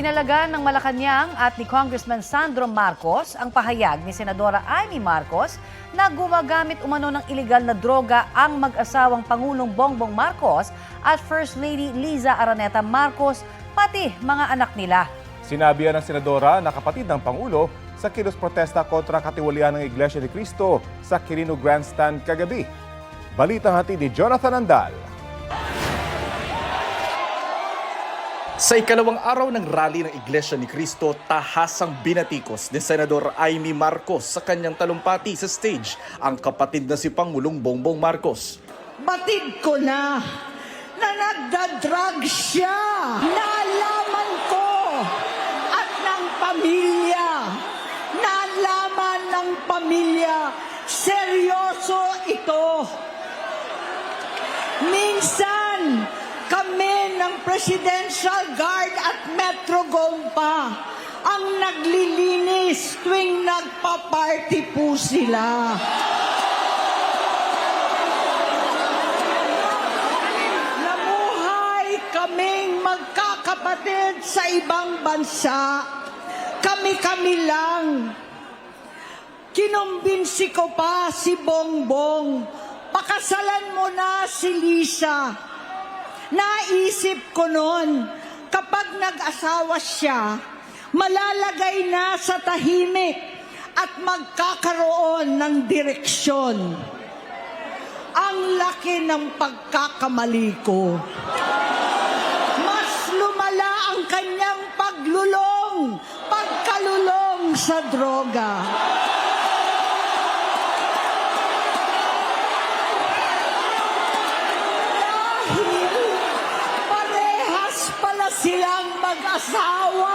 Inilalagan ng Malacanang at ni Congressman Sandro Marcos ang pahayag ni Senadora Amy Marcos na gumagamit umano ng ilegal na droga ang mag-asawang Pangulong Bongbong Marcos at First Lady Liza Araneta Marcos, pati mga anak nila. Sinabi ng Senadora na kapatid ng Pangulo sa kilos protesta kontra katiwalian ng Iglesia ni Cristo sa Quirino Grandstand kagabi. Balitang hatid ni Jonathan Andal. Sa ikalawang araw ng rally ng Iglesia ni Cristo, tahasang binatikos ni Senador Amy Marcos sa kanyang talumpati sa stage ang kapatid na si Pangulong Bongbong Marcos. Batid ko na nagdadrag siya. Nalaman ko at ng pamilya. Nalaman ng pamilya. Seryoso ito. Minsan, kami ng Presidential Guard at Metro Gompa ang naglilinis tuwing nagpa-party po sila. Namuhay kaming magkakapatid sa ibang bansa. Kami-kami lang. Kinumbinsi ko pa si Bongbong, pakasalan mo na si Lisa. Naisip ko noon, kapag nag-asawa siya, malalagay na sa tahimik at magkakaroon ng direksyon. Ang laki ng pagkakamali ko. Mas lumala ang kanyang pagkalulong sa droga. Silang mag-asawa.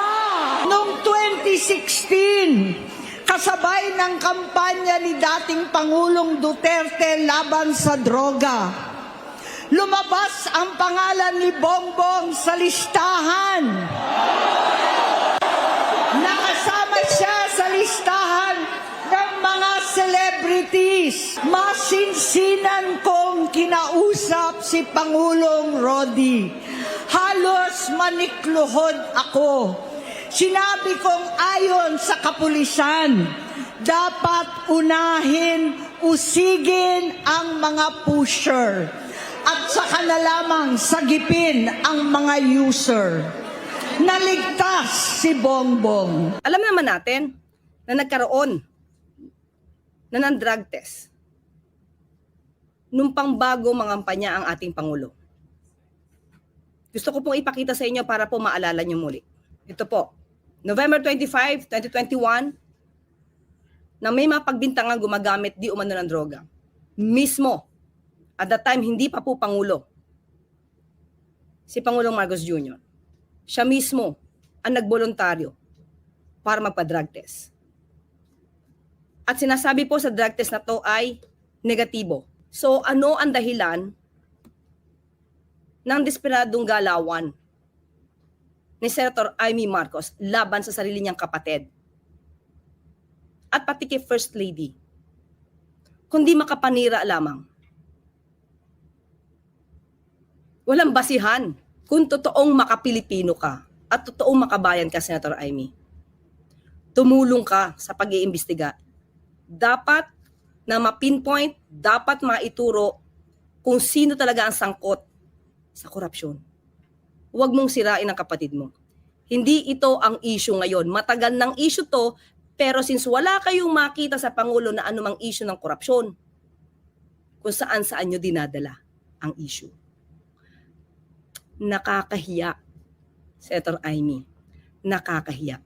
Noong 2016, kasabay ng kampanya ni dating Pangulong Duterte laban sa droga, lumabas ang pangalan ni Bongbong sa listahan. Nakasama siya sa listahan ng mga celebrities. Masinsinan kong kinausap si Pangulong Rodi. Halos manikluhod ako. Sinabi kong ayon sa kapulisan, dapat unahin, usigin ang mga pusher at saka na lamang sagipin ang mga user. Naligtas si Bongbong. Alam naman natin na nagkaroon na ng drug test nung pangbago mangampanya ang ating Pangulo. Gusto ko pong ipakita sa inyo para po maalala nyo muli. Ito po, November 25, 2021, na may mga pagbintangang gumagamit di umano ng droga. Mismo, at that time, hindi pa po Pangulo, si Pangulong Marcos Jr. Siya mismo ang nagboluntaryo para magpa-drug test. At sinasabi po sa drug test na to ay negatibo. So ano ang dahilan ng desperadong galawan ni Senator Amy Marcos laban sa sarili niyang kapatid at pati kay First Lady, kundi makapanira lamang? Walang basihan kung totoong makapilipino ka at totoong makabayan ka, Senator Amy. Tumulong ka sa pag-iimbestiga. Dapat na ma-pinpoint, dapat maituro kung sino talaga ang sangkot sa korupsyon. Huwag mong sirain ang kapatid mo. Hindi ito ang issue ngayon. Matagal ng issue to, pero since wala kayong makita sa Pangulo na anumang issue ng korupsyon, kung saan nyo dinadala ang issue. Nakakahiya, Senator Amy. Nakakahiya.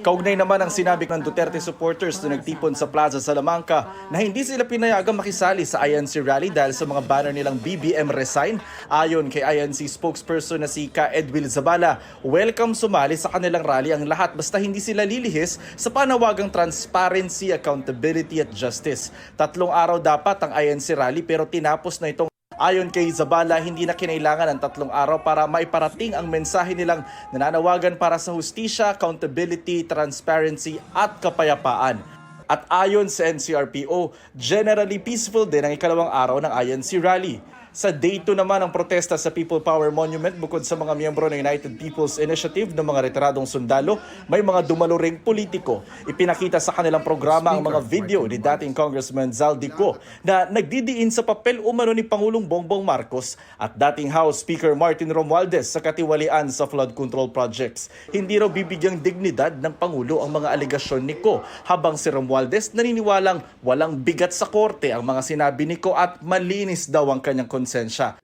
Kaugnay naman ang sinabi ng Duterte supporters na nagtipon sa Plaza Salamanca na hindi sila pinayagang makisali sa INC rally dahil sa mga banner nilang BBM resign. Ayon kay INC spokesperson na si Ka Edwil Zabala, welcome sumali sa kanilang rally ang lahat basta hindi sila lilihis sa panawagang transparency, accountability at justice. 3 araw dapat ang INC rally pero tinapos na itong. Ayon kay Zabala, hindi na kinailangan ng 3 araw para maiparating ang mensahe nilang nananawagan para sa hustisya, accountability, transparency at kapayapaan. At ayon sa NCRPO, generally peaceful din ang ikalawang araw ng INC rally. Sa day 2 naman ang protesta sa People Power Monument, bukod sa mga miyembro ng United People's Initiative ng mga retiradong sundalo, may mga dumalo ring politiko. Ipinakita sa kanilang programa ang mga video ni dating Congressman Zaldico na nagdidiin sa papel umano ni Pangulong Bongbong Marcos at dating House Speaker Martin Romualdez sa katiwalian sa flood control projects. Hindi raw bibigyang dignidad ng Pangulo ang mga alegasyon ni Ko, habang si Romualdez naniniwalang walang bigat sa korte ang mga sinabi ni Ko at malinis daw ang kanyang konsensya.